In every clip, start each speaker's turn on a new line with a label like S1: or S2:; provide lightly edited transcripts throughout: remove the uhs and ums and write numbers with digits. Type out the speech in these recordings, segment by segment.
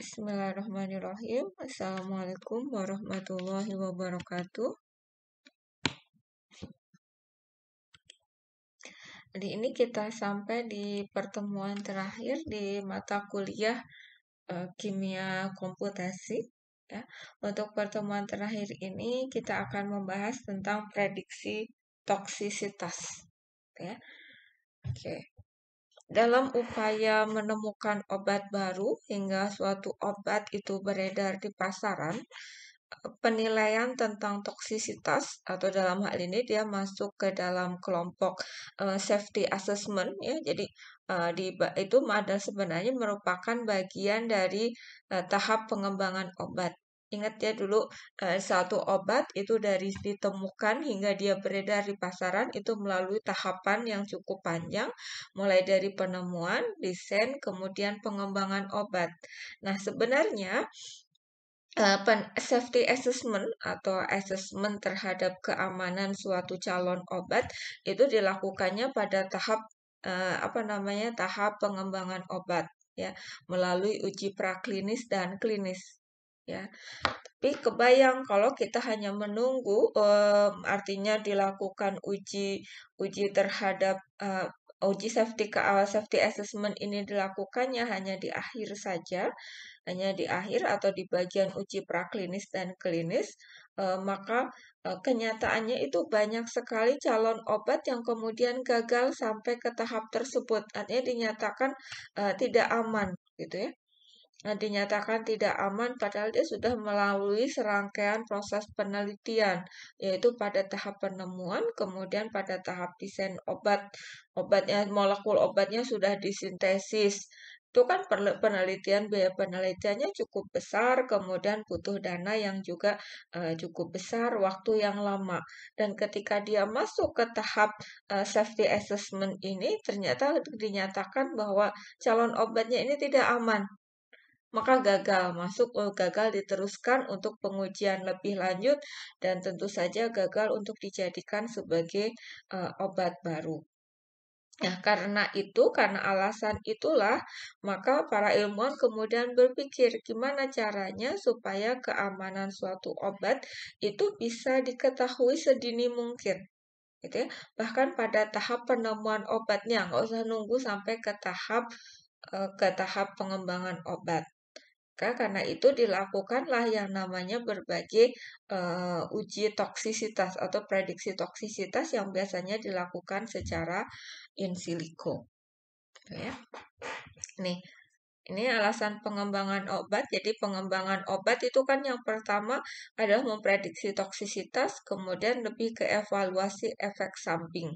S1: Bismillahirrahmanirrahim. Assalamualaikum warahmatullahi wabarakatuh. Di ini kita sampai di pertemuan terakhir di mata kuliah kimia komputasi. Ya. Untuk pertemuan terakhir ini kita akan membahas tentang prediksi toksisitas. Ya. Oke. Dalam upaya menemukan obat baru hingga suatu obat itu beredar di pasaran, penilaian tentang toksisitas atau dalam hal ini dia masuk ke dalam kelompok safety assessment ya. Jadi itu ada sebenarnya merupakan bagian dari tahap pengembangan obat. Ingat ya dulu satu obat itu dari ditemukan hingga dia beredar di pasaran itu melalui tahapan yang cukup panjang, mulai dari penemuan, desain, kemudian pengembangan obat. Nah, sebenarnya safety assessment atau assessment terhadap keamanan suatu calon obat itu dilakukannya pada tahap tahap pengembangan obat ya, melalui uji praklinis dan klinis ya. Tapi kebayang kalau kita hanya menunggu artinya dilakukan uji terhadap uji safety assessment ini dilakukannya hanya di akhir saja, hanya di akhir atau di bagian uji praklinis dan klinis, maka kenyataannya itu banyak sekali calon obat yang kemudian gagal sampai ke tahap tersebut, artinya dinyatakan tidak aman, gitu ya. Nah, dinyatakan tidak aman padahal dia sudah melalui serangkaian proses penelitian, yaitu pada tahap penemuan, kemudian pada tahap desain molekul obatnya sudah disintesis. Itu kan penelitian, biaya penelitiannya cukup besar, kemudian butuh dana yang juga cukup besar, waktu yang lama. Dan ketika dia masuk ke tahap safety assessment ini, ternyata dinyatakan bahwa calon obatnya ini tidak aman, maka gagal diteruskan untuk pengujian lebih lanjut dan tentu saja gagal untuk dijadikan sebagai obat baru. Nah, karena alasan itulah, maka para ilmuwan kemudian berpikir gimana caranya supaya keamanan suatu obat itu bisa diketahui sedini mungkin. Gitu ya. Bahkan pada tahap penemuan obatnya, nggak usah nunggu sampai ke tahap pengembangan obat. Karena itu dilakukanlah yang namanya berbagai uji toksisitas atau prediksi toksisitas yang biasanya dilakukan secara in silico. Ya. Ini alasan pengembangan obat. Jadi pengembangan obat itu kan yang pertama adalah memprediksi toksisitas, kemudian lebih ke evaluasi efek samping.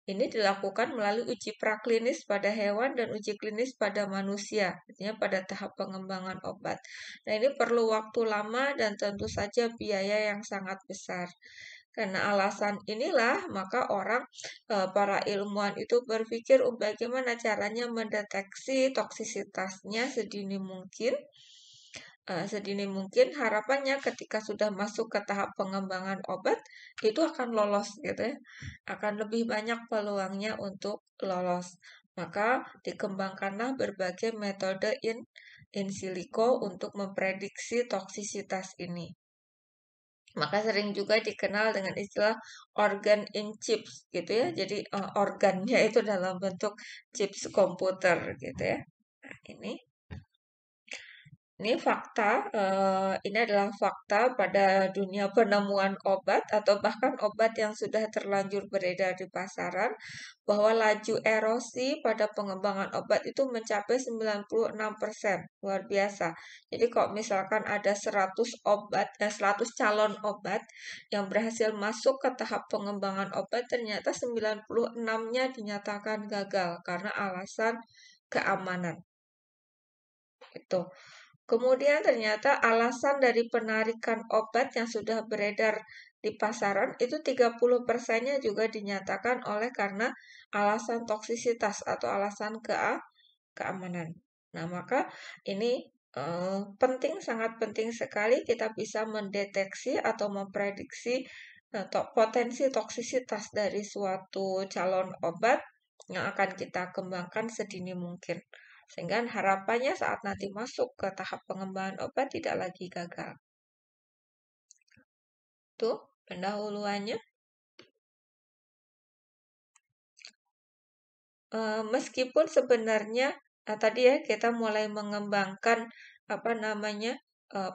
S1: Ini dilakukan melalui uji praklinis pada hewan dan uji klinis pada manusia, artinya pada tahap pengembangan obat. Nah, ini perlu waktu lama dan tentu saja biaya yang sangat besar. Karena alasan inilah, maka para ilmuwan itu berpikir bagaimana caranya mendeteksi toksisitasnya sedini mungkin. Sedini mungkin harapannya ketika sudah masuk ke tahap pengembangan obat itu akan lolos gitu ya, akan lebih banyak peluangnya untuk lolos. Maka dikembangkanlah berbagai metode in silico untuk memprediksi toksisitas ini. Maka sering juga dikenal dengan istilah organ in chips gitu ya. Jadi organnya itu dalam bentuk chips komputer gitu ya. Nah, ini fakta, ini adalah fakta pada dunia penemuan obat atau bahkan obat yang sudah terlanjur beredar di pasaran, bahwa laju erosi pada pengembangan obat itu mencapai 96%, luar biasa. Jadi kalau misalkan ada 100 calon obat yang berhasil masuk ke tahap pengembangan obat, ternyata 96-nya dinyatakan gagal karena alasan keamanan. Itu. Kemudian ternyata alasan dari penarikan obat yang sudah beredar di pasaran itu 30%-nya juga dinyatakan oleh karena alasan toksisitas atau alasan keamanan. Nah, maka ini sangat penting sekali kita bisa mendeteksi atau memprediksi potensi toksisitas dari suatu calon obat yang akan kita kembangkan sedini mungkin. Sehingga harapannya saat nanti masuk ke tahap pengembangan obat tidak lagi gagal. Tuh pendahuluannya. Meskipun sebenarnya tadi ya kita mulai mengembangkan apa namanya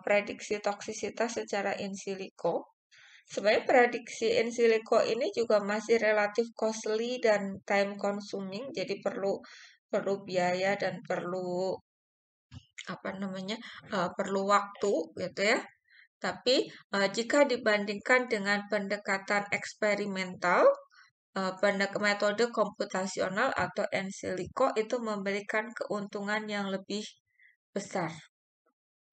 S1: prediksi toksisitas secara in silico. Sebenarnya prediksi in silico ini juga masih relatif costly dan time consuming, jadi perlu perlu biaya dan perlu apa namanya perlu waktu gitu ya. Tapi jika dibandingkan dengan pendekatan eksperimental, metode komputasional atau in silico itu memberikan keuntungan yang lebih besar.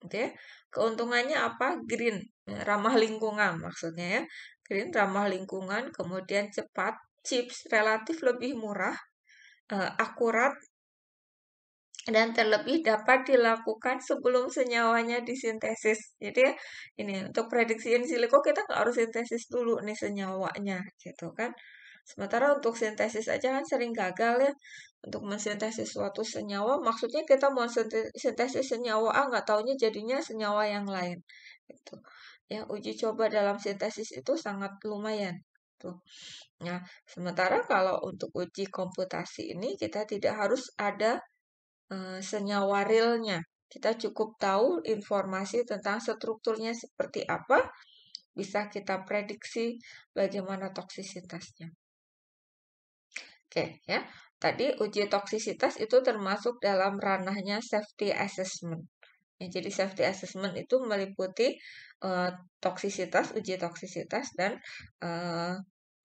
S1: Gitu ya. Keuntungannya apa? Green, ramah lingkungan maksudnya ya. Green, ramah lingkungan, kemudian cepat, chips relatif lebih murah, akurat, dan terlebih dapat dilakukan sebelum senyawanya disintesis. Jadi ya, ini untuk prediksi in silico kita nggak harus sintesis dulu nih senyawanya, gitu kan. Sementara untuk sintesis aja kan sering gagal ya. Untuk mensintesis suatu senyawa, maksudnya kita mau sintesis senyawa A, nggak taunya jadinya senyawa yang lain. Gitu. Ya, uji coba dalam sintesis itu sangat lumayan. Tuh. Nah, sementara kalau untuk uji komputasi ini kita tidak harus ada senyawa realnya. Kita cukup tahu informasi tentang strukturnya seperti apa, bisa kita prediksi bagaimana toksisitasnya. Oke, ya. Tadi uji toksisitas itu termasuk dalam ranahnya safety assessment. Ya, jadi safety assessment itu meliputi toksisitas, uji toksisitas, dan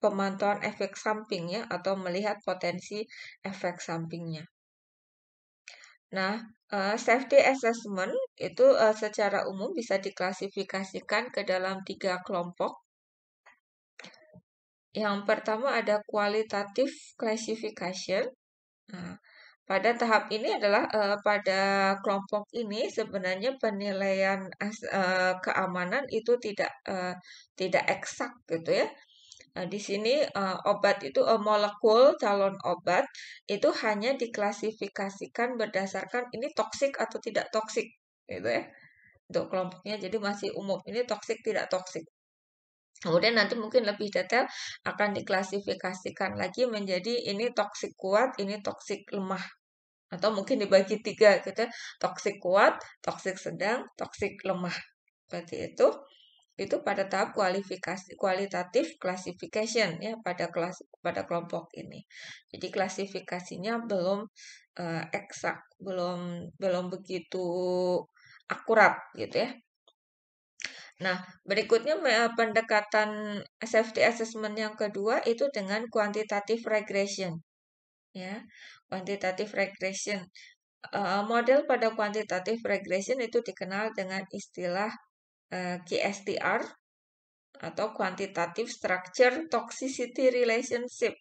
S1: pemantauan efek samping ya, atau melihat potensi efek sampingnya. Nah, safety assessment itu secara umum bisa diklasifikasikan ke dalam 3 kelompok. Yang pertama ada qualitative classification. Nah, pada tahap ini adalah pada kelompok ini sebenarnya penilaian keamanan itu tidak eksak gitu ya. Nah, di sini obat itu molekul calon obat itu hanya diklasifikasikan berdasarkan ini toksik atau tidak toksik gitu ya. Untuk kelompoknya jadi masih umum ini toksik tidak toksik. Kemudian nanti mungkin lebih detail akan diklasifikasikan lagi menjadi ini toksik kuat, ini toksik lemah. Atau mungkin dibagi 3 gitu, toksik kuat, toksik sedang, toksik lemah. Berarti itu pada tahap kualitatif classification ya pada kelompok ini. Jadi klasifikasinya belum eksak, belum begitu akurat gitu ya. Nah, berikutnya pendekatan safety assessment yang kedua itu dengan quantitative regression. Ya, quantitative regression. Model pada quantitative regression itu dikenal dengan istilah QSTR atau Quantitative Structure Toxicity Relationship.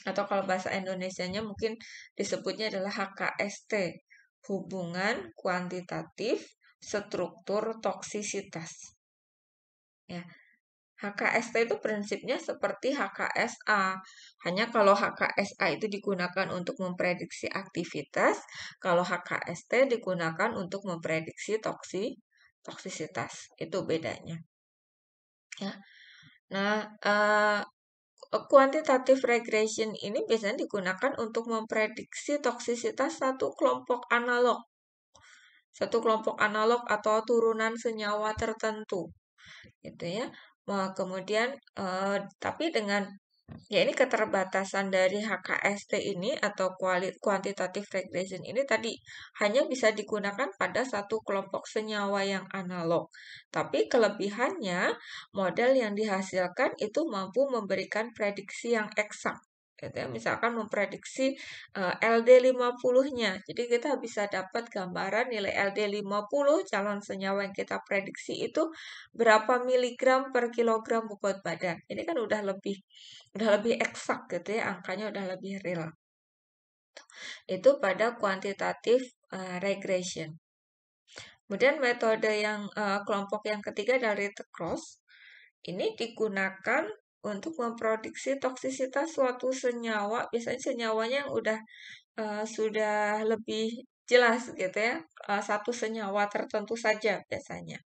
S1: Atau kalau bahasa Indonesianya mungkin disebutnya adalah HKST, hubungan kuantitatif struktur toksisitas. Ya, HKST itu prinsipnya seperti HKSA. Hanya kalau HKSA itu digunakan untuk memprediksi aktivitas, kalau HKST digunakan untuk memprediksi toksisitas. Itu bedanya. Ya. Nah, quantitative regression ini biasanya digunakan untuk memprediksi toksisitas satu kelompok analog. Satu kelompok analog atau turunan senyawa tertentu. Gitu ya. Kemudian tapi dengan ya ini keterbatasan dari HKST ini atau quantitative regression ini tadi hanya bisa digunakan pada satu kelompok senyawa yang analog. Tapi kelebihannya model yang dihasilkan itu mampu memberikan prediksi yang eksak. Gitu ya. Misalkan memprediksi LD50-nya. Jadi kita bisa dapat gambaran nilai LD50 calon senyawa yang kita prediksi itu berapa miligram per kilogram bobot badan. Ini kan udah lebih eksak gitu ya, angkanya udah lebih real. Itu pada quantitative regression. Kemudian metode yang kelompok yang ketiga dari Read Across ini digunakan untuk memprediksi toksisitas suatu senyawa, biasanya senyawanya yang sudah lebih jelas gitu ya, satu senyawa tertentu saja biasanya.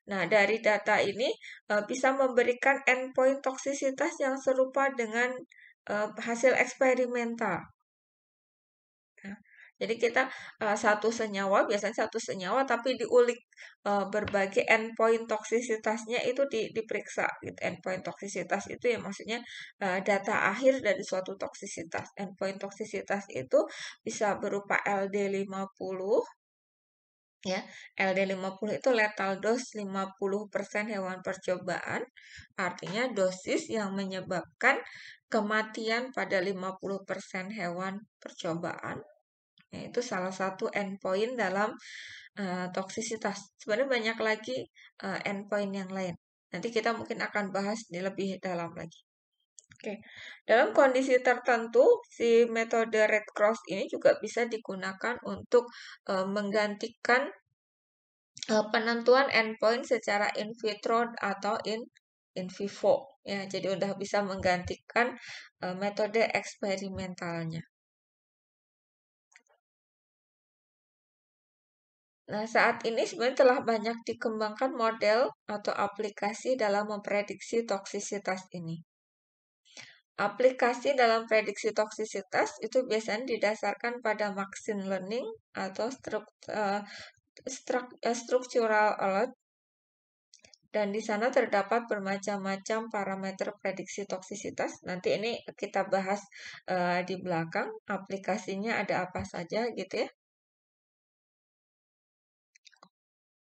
S1: Nah, dari data ini bisa memberikan endpoint toksisitas yang serupa dengan hasil eksperimental. Nah, jadi kita satu senyawa, biasanya satu senyawa, tapi diulik berbagai endpoint toksisitasnya itu diperiksa. Gitu. Endpoint toksisitas itu ya maksudnya data akhir dari suatu toksisitas. Endpoint toksisitas itu bisa berupa LD50, ya. LD50 itu lethal dose 50% hewan percobaan. Artinya dosis yang menyebabkan kematian pada 50% hewan percobaan. Ya, itu salah satu endpoint dalam toksisitas. Sebenarnya banyak lagi endpoint yang lain. Nanti kita mungkin akan bahas di lebih dalam lagi. Oke, dalam kondisi tertentu, si metode Red Cross ini juga bisa digunakan untuk menggantikan penentuan endpoint secara in vitro atau in vivo. Ya, jadi udah bisa menggantikan metode eksperimentalnya. Nah, saat ini sebenarnya telah banyak dikembangkan model atau aplikasi dalam memprediksi toksisitas ini. Aplikasi dalam prediksi toksisitas itu biasanya didasarkan pada machine learning atau structural alert, dan di sana terdapat bermacam-macam parameter prediksi toksisitas. Nanti ini kita bahas di belakang aplikasinya ada apa saja gitu ya.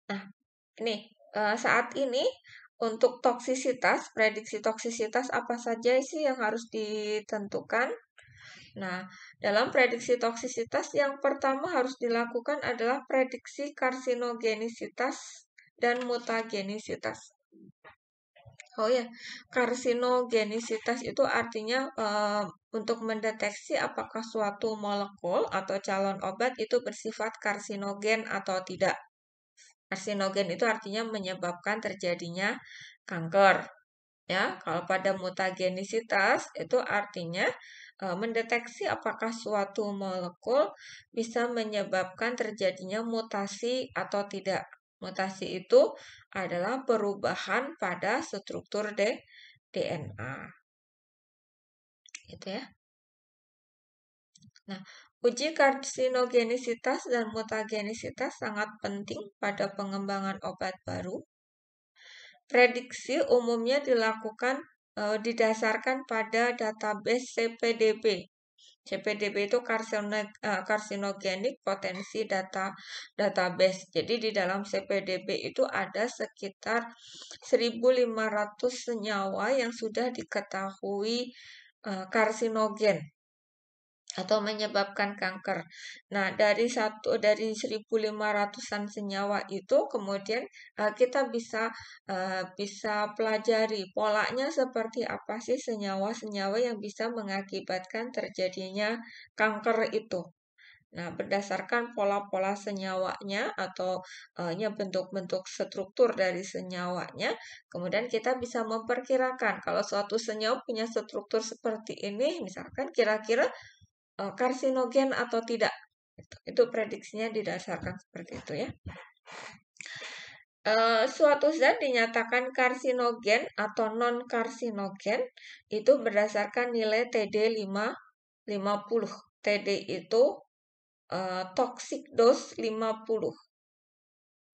S1: Nah, ini saat ini untuk toksisitas, prediksi toksisitas apa saja sih yang harus ditentukan? Nah, dalam prediksi toksisitas yang pertama harus dilakukan adalah prediksi karsinogenisitas dan mutagenisitas. Oh ya, karsinogenisitas itu artinya untuk mendeteksi apakah suatu molekul atau calon obat itu bersifat karsinogen atau tidak. Karsinogen itu artinya menyebabkan terjadinya kanker. Ya, kalau pada mutagenisitas itu artinya mendeteksi apakah suatu molekul bisa menyebabkan terjadinya mutasi atau tidak. Mutasi itu adalah perubahan pada struktur DNA. Gitu ya. Nah, uji karsinogenisitas dan mutagenisitas sangat penting pada pengembangan obat baru. Prediksi umumnya dilakukan didasarkan pada database CPDB. CPDB itu Carcinogenic Potensi Database. Jadi di dalam CPDB itu ada sekitar 1.500 senyawa yang sudah diketahui karsinogen atau menyebabkan kanker. Nah, dari 1.500-an senyawa itu kemudian kita bisa pelajari polanya seperti apa sih senyawa-senyawa yang bisa mengakibatkan terjadinya kanker itu. Nah, berdasarkan pola-pola senyawanya atau bentuk-bentuk struktur dari senyawanya, kemudian kita bisa memperkirakan kalau suatu senyawa punya struktur seperti ini, misalkan kira-kira karsinogen atau tidak. Itu prediksinya didasarkan seperti itu ya. Suatu zat dinyatakan karsinogen atau non-karsinogen itu berdasarkan nilai TD 50. TD itu toxic dose 50.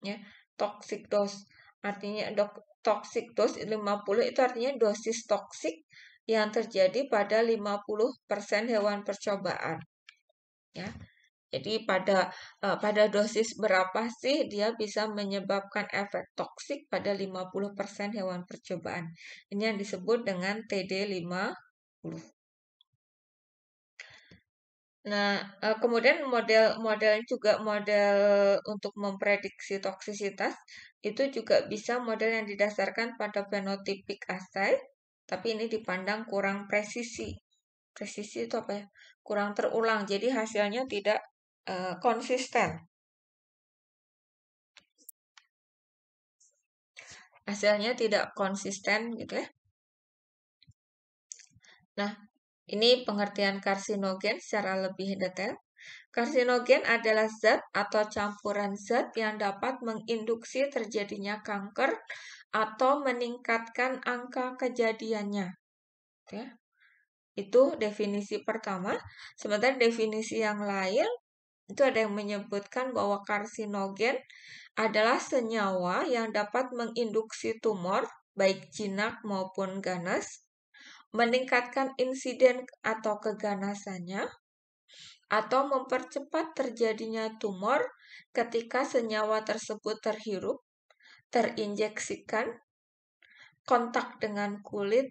S1: Ya, toxic dose artinya toxic dose 50 itu artinya dosis toksik yang terjadi pada 50% hewan percobaan. Ya. Jadi pada dosis berapa sih dia bisa menyebabkan efek toksik pada 50% hewan percobaan. Ini yang disebut dengan TD50. Nah, kemudian model untuk memprediksi toksisitas itu juga bisa model yang didasarkan pada phenotypic assay, tapi ini dipandang kurang presisi. Presisi itu apa ya? Kurang terulang, jadi hasilnya tidak konsisten. Hasilnya tidak konsisten gitu ya. Nah, ini pengertian karsinogen secara lebih detail. Karsinogen adalah zat atau campuran zat yang dapat menginduksi terjadinya kanker atau meningkatkan angka kejadiannya. Ya, itu definisi pertama. Sementara definisi yang lain itu ada yang menyebutkan bahwa karsinogen adalah senyawa yang dapat menginduksi tumor, baik jinak maupun ganas, meningkatkan insiden atau keganasannya, atau mempercepat terjadinya tumor ketika senyawa tersebut terhirup, terinjeksikan, kontak dengan kulit,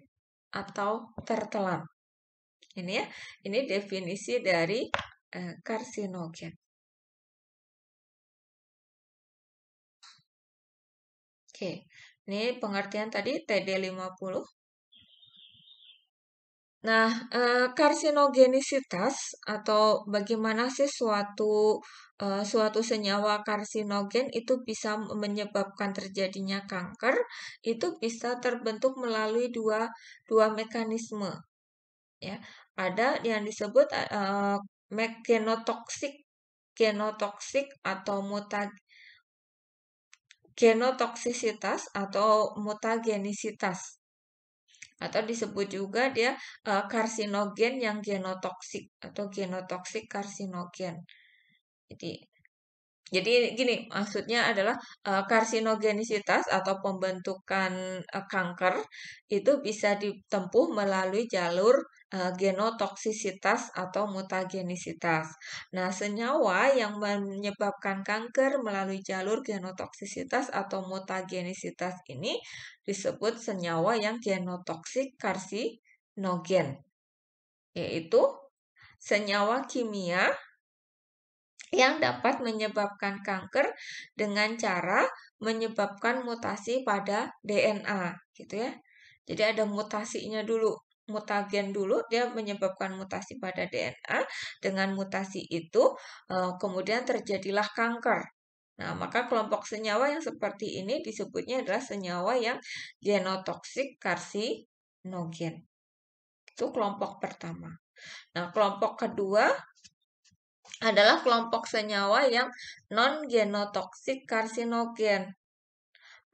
S1: atau tertelan. Ini ya, ini definisi dari karsinogen. Oke, ini pengertian tadi TD50. Nah, karsinogenisitas atau bagaimana sih suatu senyawa karsinogen itu bisa menyebabkan terjadinya kanker, itu bisa terbentuk melalui dua mekanisme. Ya, ada yang disebut genotoksik atau genotoksisitas atau mutagenisitas. Atau disebut juga dia karsinogen yang genotoksik atau genotoksik karsinogen. Jadi jadi gini, maksudnya adalah karsinogenisitas atau pembentukan kanker itu bisa ditempuh melalui jalur genotoksisitas atau mutagenisitas. Nah, senyawa yang menyebabkan kanker melalui jalur genotoksisitas atau mutagenisitas ini disebut senyawa yang genotoksik karsinogen, yaitu senyawa kimia yang dapat menyebabkan kanker dengan cara menyebabkan mutasi pada DNA, gitu ya. Jadi ada mutasinya dulu, mutagen dulu dia menyebabkan mutasi pada DNA. Dengan mutasi itu kemudian terjadilah kanker. Nah, maka kelompok senyawa yang seperti ini disebutnya adalah senyawa yang genotoksik karsinogen. Itu kelompok pertama. Nah, kelompok kedua adalah kelompok senyawa yang non-genotoksik karsinogen.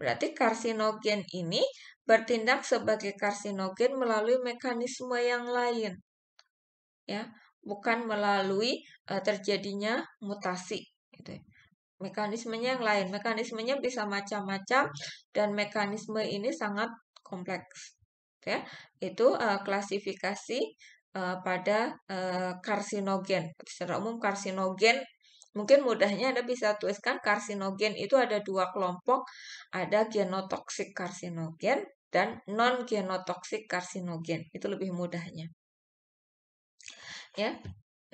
S1: Berarti karsinogen ini bertindak sebagai karsinogen melalui mekanisme yang lain. Ya, bukan melalui terjadinya mutasi gitu. Mekanismenya yang lain. Mekanismenya bisa macam-macam dan mekanisme ini sangat kompleks. Ya, itu klasifikasi pada karsinogen. Secara umum karsinogen, mungkin mudahnya Anda bisa tuliskan karsinogen itu ada dua kelompok, ada genotoksik karsinogen dan non-genotoksik karsinogen. Itu lebih mudahnya. Ya.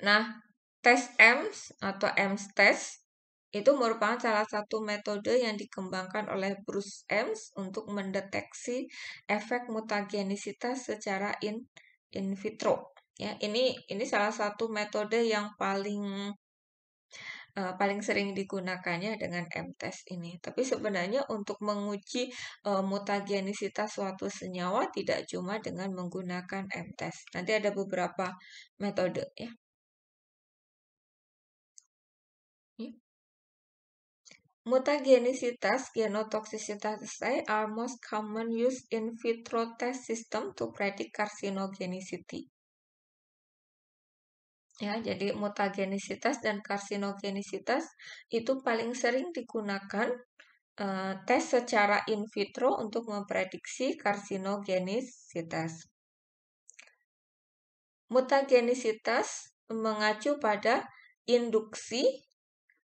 S1: Nah, tes EMS atau EMS test itu merupakan salah satu metode yang dikembangkan oleh Bruce EMS untuk mendeteksi efek mutagenisitas secara in vitro. Ya, ini salah satu metode yang paling sering digunakannya dengan M-test ini. Tapi sebenarnya untuk menguji mutagenisitas suatu senyawa tidak cuma dengan menggunakan M-test. Nanti ada beberapa metode ya. Mutagenisitas, genotoxicity are most common used in vitro test system to predict carcinogenicity. Ya, jadi mutagenisitas dan karsinogenisitas itu paling sering digunakan tes secara in vitro untuk memprediksi karsinogenisitas. Mutagenisitas mengacu pada induksi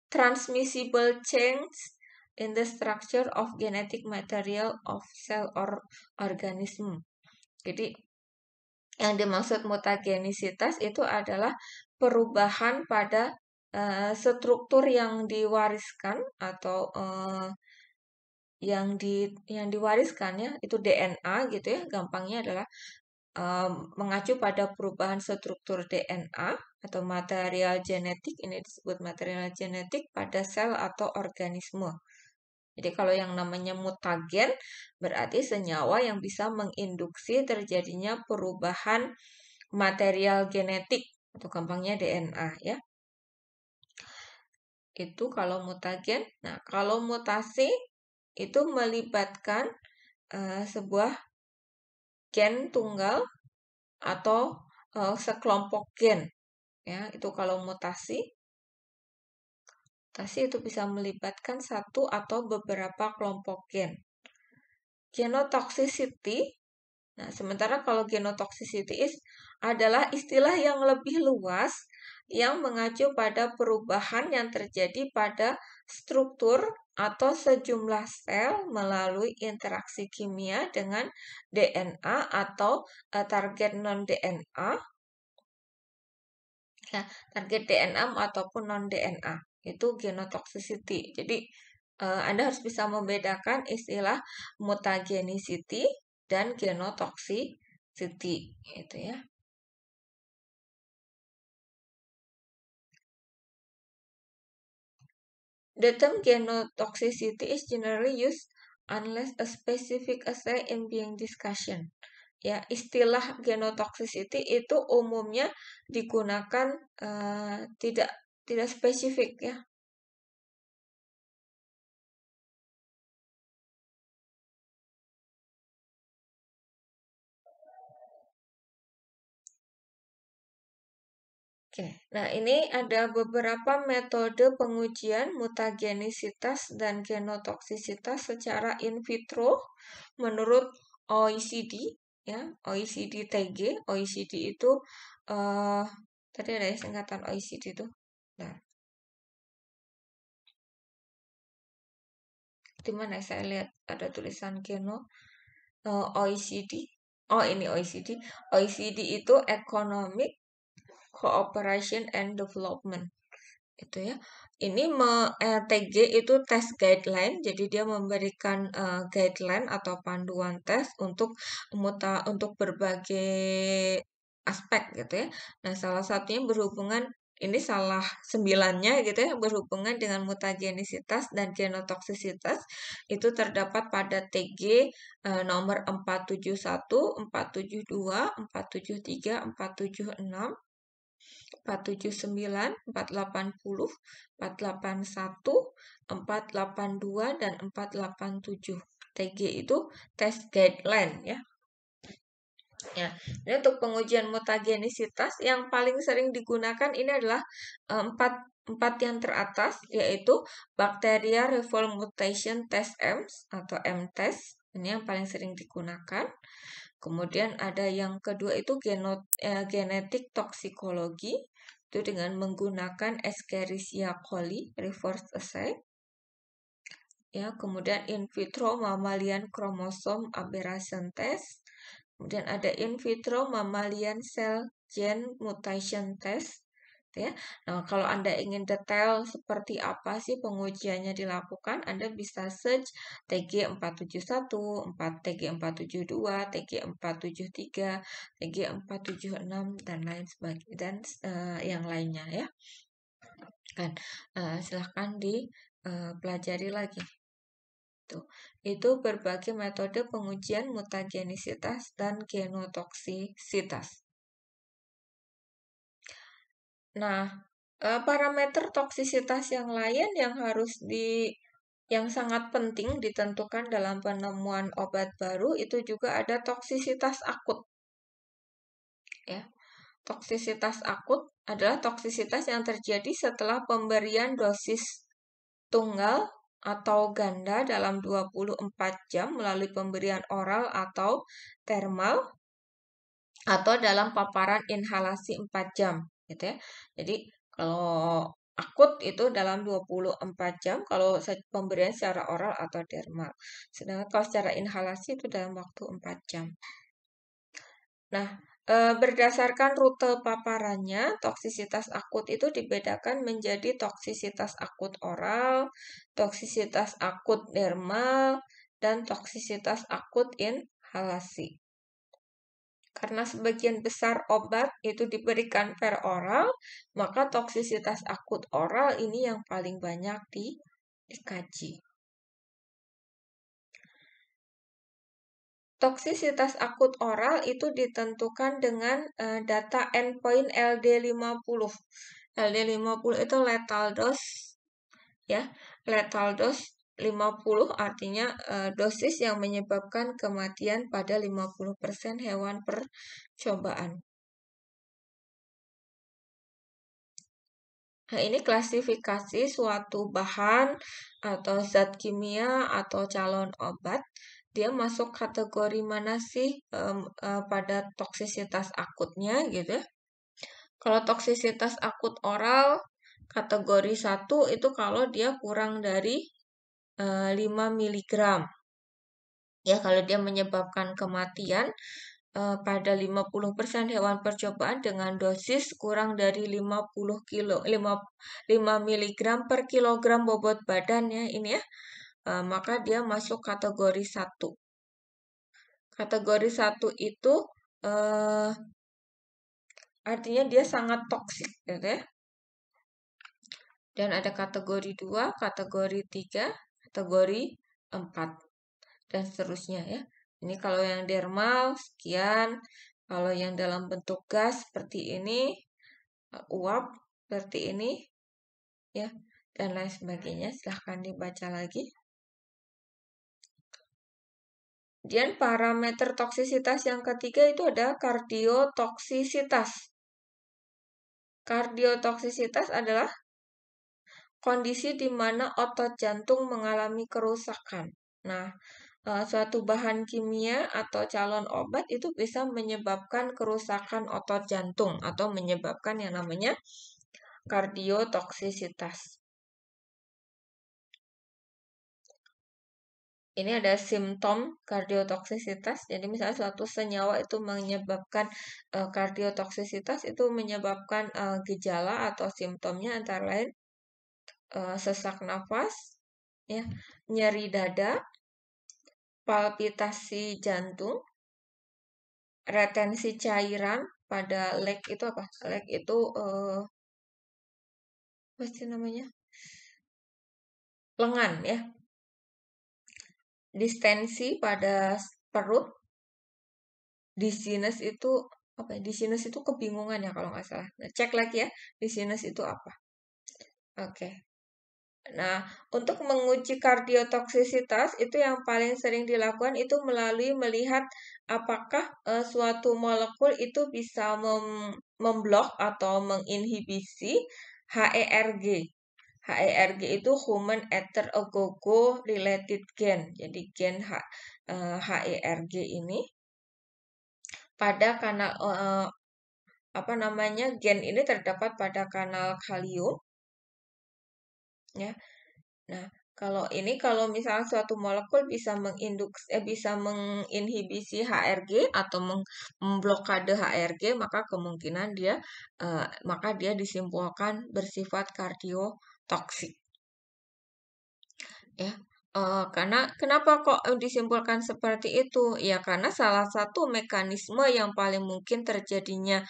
S1: transmissible change in the structure of genetic material of cell or organism. Jadi yang dimaksud mutagenisitas itu adalah perubahan pada struktur yang diwariskan atau yang diwariskan ya itu DNA gitu ya, gampangnya adalah mengacu pada perubahan struktur DNA atau material genetik, ini disebut material genetik pada sel atau organisme. Jadi kalau yang namanya mutagen berarti senyawa yang bisa menginduksi terjadinya perubahan material genetik atau gampangnya DNA ya. Itu kalau mutagen. Nah, kalau mutasi itu melibatkan sebuah gen tunggal atau sekelompok gen ya. Itu kalau mutasi. Mutasi itu bisa melibatkan satu atau beberapa kelompok gen. Genotoxicity. Nah, sementara kalau genotoxicity adalah istilah yang lebih luas yang mengacu pada perubahan yang terjadi pada struktur atau sejumlah sel melalui interaksi kimia dengan DNA atau target non-DNA. Ya, target DNA ataupun non-DNA. Itu genotoxicity. Jadi, Anda harus bisa membedakan istilah mutagenicity dan genotoxicity itu ya. The term genotoxicity is generally used unless a specific assay in being discussion. Ya, istilah genotoxicity itu umumnya digunakan tidak spesifik ya. Oke, nah ini ada beberapa metode pengujian mutagenisitas dan genotoksisitas secara in vitro menurut OECD ya, OECD TG. OECD itu tadi ada ya singkatan OECD itu. Nah, di mana ya saya lihat ada tulisan OECD. Oh, ini OECD. OECD itu Economic Cooperation and Development. Itu ya. Ini TG itu test guideline, jadi dia memberikan guideline atau panduan tes untuk berbagai aspek gitu ya. Nah, salah satunya berhubungan ini salah 9-nya gitu ya, berhubungan dengan mutagenisitas dan genotoksisitas itu terdapat pada TG nomor 471, 472, 473, 476, 479, 480, 481, 482, dan 487. TG itu test guideline ya. Ya, ini untuk pengujian mutagenisitas yang paling sering digunakan ini adalah empat yang teratas, yaitu Bacteria Revolve Mutation Test (EMS) atau M-test. Ini yang paling sering digunakan. Kemudian ada yang kedua itu genetik toksikologi, itu dengan menggunakan Escherichia coli reverse assay. Ya, kemudian in vitro mammalian chromosome aberration test. Kemudian ada in vitro mammalian cell gene mutation test. Ya. Nah, kalau Anda ingin detail seperti apa sih pengujiannya dilakukan, Anda bisa search TG471, TG472, TG473, TG476 dan lain sebagainya dan yang lainnya ya. Kan silahkan dipelajari lagi. Itu berbagai metode pengujian mutagenisitas dan genotoksisitas. Nah, parameter toksisitas yang lain yang sangat penting ditentukan dalam penemuan obat baru itu juga ada toksisitas akut. Ya. Toksisitas akut adalah toksisitas yang terjadi setelah pemberian dosis tunggal atau ganda dalam 24 jam melalui pemberian oral atau termal atau dalam paparan inhalasi 4 jam gitu ya. Jadi kalau akut itu dalam 24 jam kalau pemberian secara oral atau dermal. Sedangkan kalau secara inhalasi itu dalam waktu 4 jam. Nah, berdasarkan rute paparannya, toksisitas akut itu dibedakan menjadi toksisitas akut oral, toksisitas akut dermal, dan toksisitas akut inhalasi. Karena sebagian besar obat itu diberikan per oral, maka toksisitas akut oral ini yang paling banyak dikaji. Toksisitas akut oral itu ditentukan dengan data endpoint LD50. LD50 itu lethal dose, ya. Lethal dose 50 artinya dosis yang menyebabkan kematian pada 50% hewan percobaan. Nah, ini klasifikasi suatu bahan atau zat kimia atau calon obat. Dia masuk kategori mana sih pada toksisitas akutnya gitu ya. Kalau toksisitas akut oral, kategori 1 itu kalau dia kurang dari 5 mg. Ya, kalau dia menyebabkan kematian pada 50% hewan percobaan dengan dosis kurang dari 5 mg per kilogram bobot badannya ini ya, maka dia masuk kategori 1. Kategori 1 itu eh, artinya dia sangat toksik gitu ya. Dan ada kategori 2, kategori 3, kategori 4 dan seterusnya ya. Ini kalau yang dermal sekian, kalau yang dalam bentuk gas seperti ini, uap seperti ini ya, dan lain sebagainya. Silahkan dibaca lagi. Kemudian parameter toksisitas yang ketiga itu ada kardiotoksisitas. Kardiotoksisitas adalah kondisi di mana otot jantung mengalami kerusakan. Nah, suatu bahan kimia atau calon obat itu bisa menyebabkan kerusakan otot jantung atau menyebabkan yang namanya kardiotoksisitas. Ini ada simptom kardiotoksisitas. Jadi misalnya suatu senyawa itu menyebabkan kardiotoksisitas, itu menyebabkan gejala atau simptomnya antara lain sesak nafas, ya, nyeri dada, palpitasi jantung, retensi cairan pada leg itu apa? Leg itu apa sih namanya? Lengan ya. Distensi pada perut. Dizziness itu apa ya? Dizziness itu kebingungan ya kalau nggak salah. Nah, cek lagi ya, dizziness itu apa? Oke. Nah, untuk menguji kardiotoksisitas itu yang paling sering dilakukan itu melalui melihat apakah suatu molekul itu bisa memblok atau menginhibisi HERG. HERG itu Human Ether Agogo Related Gen. Jadi gen HERG ini pada kanal apa namanya gen ini terdapat pada kanal kalium ya. Nah, kalau misalnya suatu molekul bisa bisa menginhibisi HRG atau memblokade HRG, maka kemungkinan maka dia disimpulkan bersifat kardiotoksik. Ya. Karena kenapa kok disimpulkan seperti itu? Ya karena salah satu mekanisme yang paling mungkin terjadinya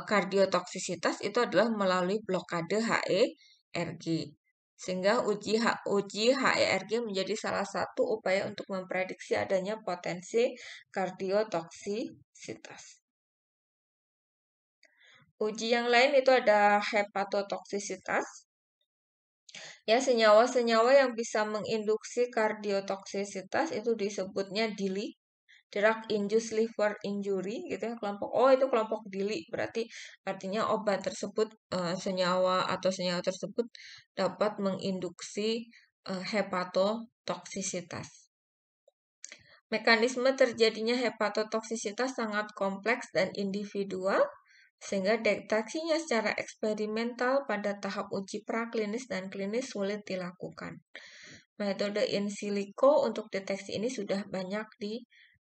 S1: kardiotoksisitas itu adalah melalui blokade HERG. Sehingga uji HERG menjadi salah satu upaya untuk memprediksi adanya potensi kardiotoksisitas. Uji yang lain itu ada hepatotoksisitas. Ya, senyawa-senyawa yang bisa menginduksi kardiotoksisitas itu disebutnya DILI, drug induced liver injury gitu ya, itu kelompok DILI, berarti artinya obat tersebut senyawa tersebut dapat menginduksi hepatotoksisitas. Mekanisme terjadinya hepatotoksisitas sangat kompleks dan individual, sehingga deteksinya secara eksperimental pada tahap uji praklinis dan klinis sulit dilakukan. Metode in silico untuk deteksi ini sudah banyak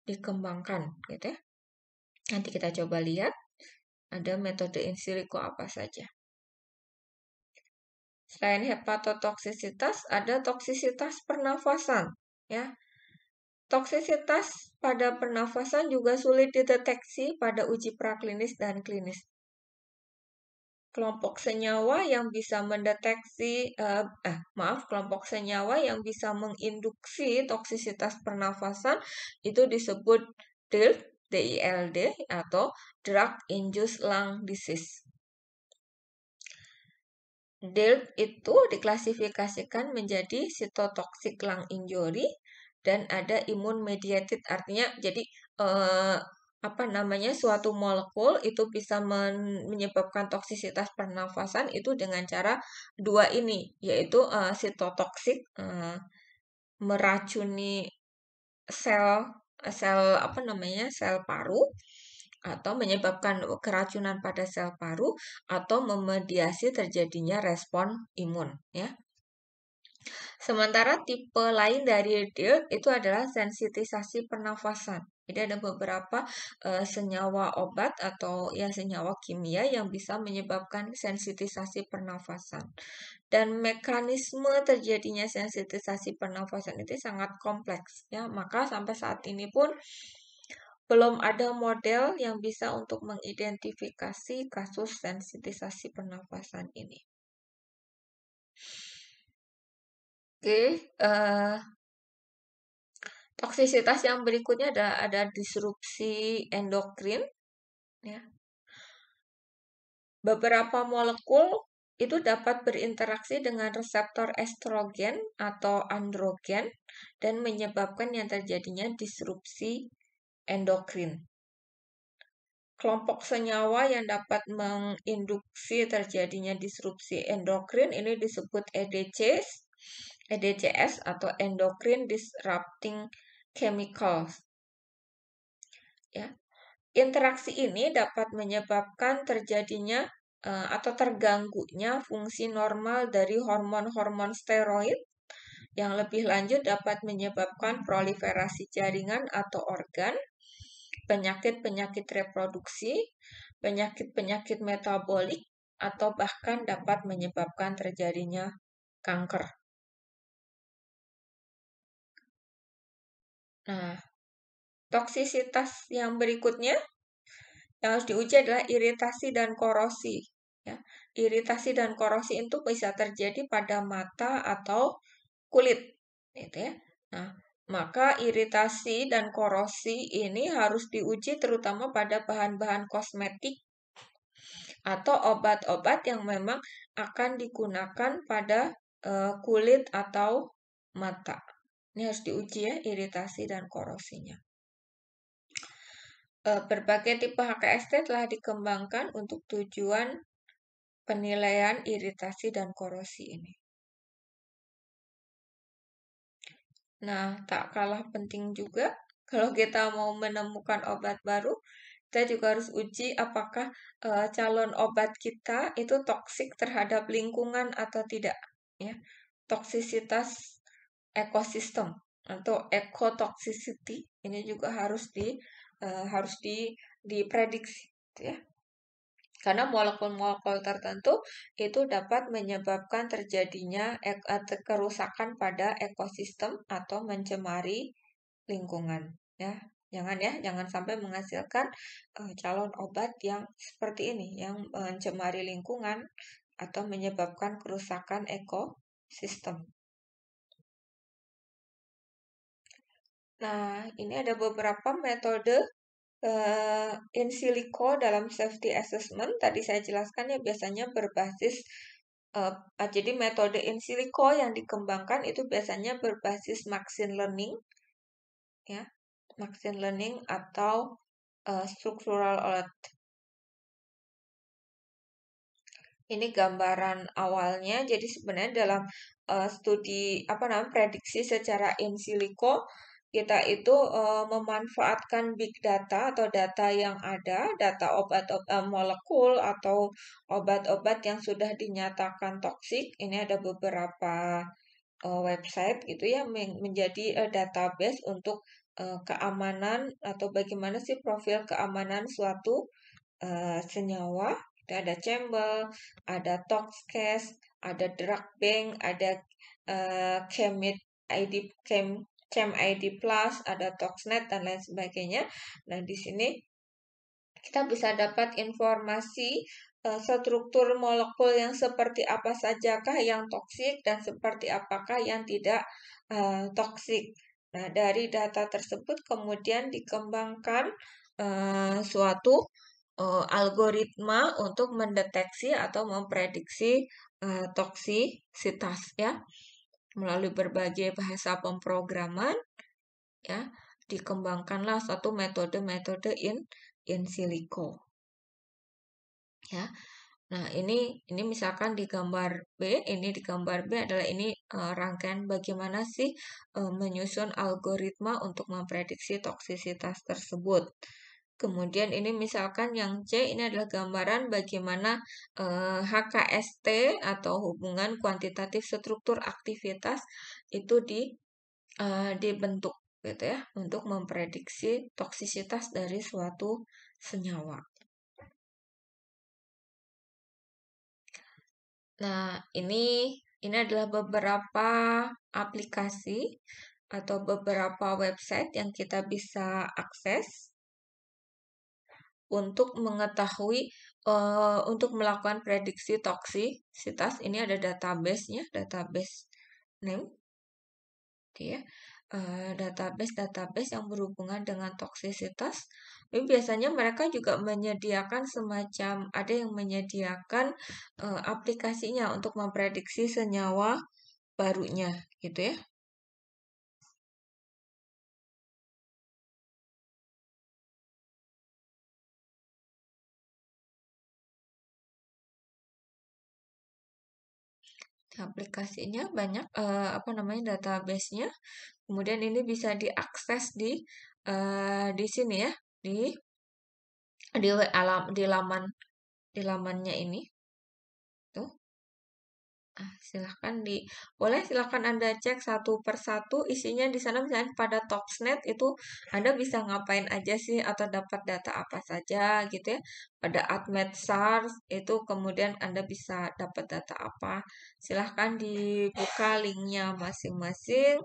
S1: dikembangkan, gitu ya. Nanti kita coba lihat ada metode in silico apa saja. Selain hepatotoksisitas, ada toksisitas pernafasan, ya. Toksisitas pada pernafasan juga sulit dideteksi pada uji praklinis dan klinis. kelompok senyawa yang bisa mendeteksi, kelompok senyawa yang bisa menginduksi toksisitas pernafasan itu disebut DILD, DILD atau Drug Induced Lung Disease. DILD itu diklasifikasikan menjadi cytotoxic lung injury dan ada immune mediated, artinya jadi suatu molekul itu bisa menyebabkan toksisitas pernafasan itu dengan cara dua ini, yaitu cytotoxic, meracuni sel paru atau menyebabkan keracunan pada sel paru atau memediasi terjadinya respon imun, ya. Sementara tipe lain dari DILD itu adalah sensitisasi pernafasan. Jadi ada beberapa senyawa obat atau ya senyawa kimia yang bisa menyebabkan sensitisasi pernafasan. Dan mekanisme terjadinya sensitisasi pernafasan itu sangat kompleks, ya. Maka sampai saat ini pun belum ada model yang bisa untuk mengidentifikasi kasus sensitisasi pernafasan ini. Oke, toksisitas yang berikutnya ada disrupsi endokrin, ya. Beberapa molekul itu dapat berinteraksi dengan reseptor estrogen atau androgen dan menyebabkan yang terjadinya disrupsi endokrin. Kelompok senyawa yang dapat menginduksi terjadinya disrupsi endokrin ini disebut EDCS atau endocrine disrupting chemicals. Ya. Interaksi ini dapat menyebabkan terjadinya atau terganggunya fungsi normal dari hormon-hormon steroid. Yang lebih lanjut dapat menyebabkan proliferasi jaringan atau organ, penyakit-penyakit reproduksi, penyakit-penyakit metabolik, atau bahkan dapat menyebabkan terjadinya kanker. Nah, toksisitas yang berikutnya yang harus diuji adalah iritasi dan korosi. Ya. Iritasi dan korosi itu bisa terjadi pada mata atau kulit, gitu ya. Nah, maka iritasi dan korosi ini harus diuji terutama pada bahan-bahan kosmetik atau obat-obat yang memang akan digunakan pada kulit atau mata. Ini harus diuji ya, iritasi dan korosinya. Berbagai tipe HKST telah dikembangkan untuk tujuan penilaian iritasi dan korosi ini. Nah, tak kalah penting juga, kalau kita mau menemukan obat baru, kita juga harus uji apakah calon obat kita itu toksik terhadap lingkungan atau tidak. Ya. Toksisitas ekosistem atau ekotoxicity ini juga harus diprediksi, ya. Karena molekul-molekul tertentu itu dapat menyebabkan terjadinya kerusakan pada ekosistem atau mencemari lingkungan, ya. Jangan sampai menghasilkan calon obat yang seperti ini, yang mencemari lingkungan atau menyebabkan kerusakan ekosistem. Nah, ini ada beberapa metode in silico dalam safety assessment. Tadi saya jelaskan ya, biasanya berbasis jadi metode in silico yang dikembangkan itu biasanya berbasis machine learning, ya, machine learning atau structural alert. Ini gambaran awalnya. Jadi sebenarnya dalam studi prediksi secara in silico kita itu memanfaatkan big data atau data yang ada, data molekul atau obat-obat yang sudah dinyatakan toksik. Ini ada beberapa website gitu ya, menjadi database untuk keamanan atau bagaimana sih profil keamanan suatu senyawa. Ada Chamber, ada Toxcase, ada DrugBank, ada ChemID Plus, ada Toxnet dan lain sebagainya. Nah, di sini kita bisa dapat informasi struktur molekul yang seperti apa sajakah yang toksik dan seperti apakah yang tidak toksik. Nah, dari data tersebut kemudian dikembangkan suatu algoritma untuk mendeteksi atau memprediksi toksisitas ya melalui berbagai bahasa pemrograman ya dikembangkanlah suatu metode-metode in silico ya. Nah, ini misalkan di gambar B, ini di gambar B adalah ini rangkaian bagaimana sih menyusun algoritma untuk memprediksi toksisitas tersebut. Kemudian ini misalkan yang C ini adalah gambaran bagaimana HKST atau hubungan kuantitatif struktur aktivitas itu dibentuk gitu ya untuk memprediksi toksisitas dari suatu senyawa. Nah, ini adalah beberapa aplikasi atau beberapa website yang kita bisa akses untuk mengetahui untuk melakukan prediksi toksisitas. Ini ada database-nya, database name, ya. Database yang berhubungan dengan toksisitas. Tapi biasanya mereka juga menyediakan semacam ada yang menyediakan aplikasinya untuk memprediksi senyawa barunya, gitu ya. Aplikasinya banyak apa namanya database-nya. Kemudian ini bisa diakses di sini ya, di lamannya ini. Tuh. Silahkan Anda cek satu per satu isinya di sana misalnya pada Toxnet itu Anda bisa ngapain aja sih atau dapat data apa saja gitu ya. Pada AdMed SARS itu kemudian Anda bisa dapat data apa. Silahkan dibuka linknya masing-masing.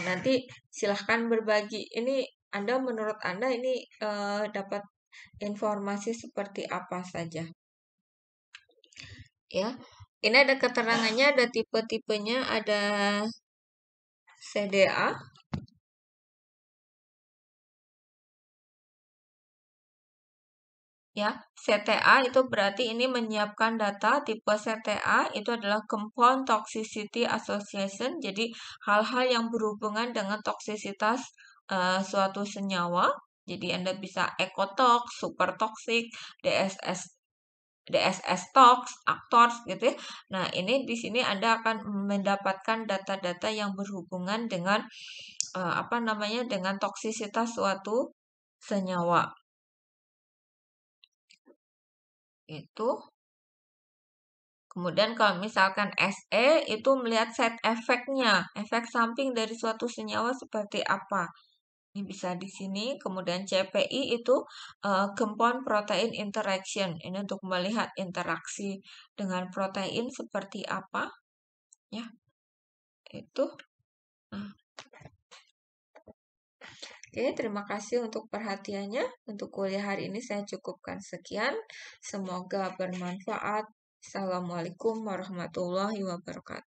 S1: Nanti silahkan berbagi. Ini menurut Anda ini dapat informasi seperti apa saja. Ya, ini ada keterangannya, ada tipe-tipenya, ada CDA, ya. CTA itu berarti ini menyiapkan data. Tipe CTA itu adalah Compound Toxicity Association. Jadi hal-hal yang berhubungan dengan toksisitas suatu senyawa. Jadi Anda bisa ekotox, super toxic, DSS tox, actors gitu ya. Nah, ini di sini Anda akan mendapatkan data-data yang berhubungan dengan dengan toksisitas suatu senyawa. Itu. Kemudian kalau misalkan SE itu melihat side effect-nya, efek samping dari suatu senyawa seperti apa. Ini bisa di sini. Kemudian CPI itu compound protein interaction. Ini untuk melihat interaksi dengan protein seperti apa. Ya, itu. Nah. Oke, terima kasih untuk perhatiannya. Untuk kuliah hari ini saya cukupkan sekian. Semoga bermanfaat. Assalamualaikum warahmatullahi wabarakatuh.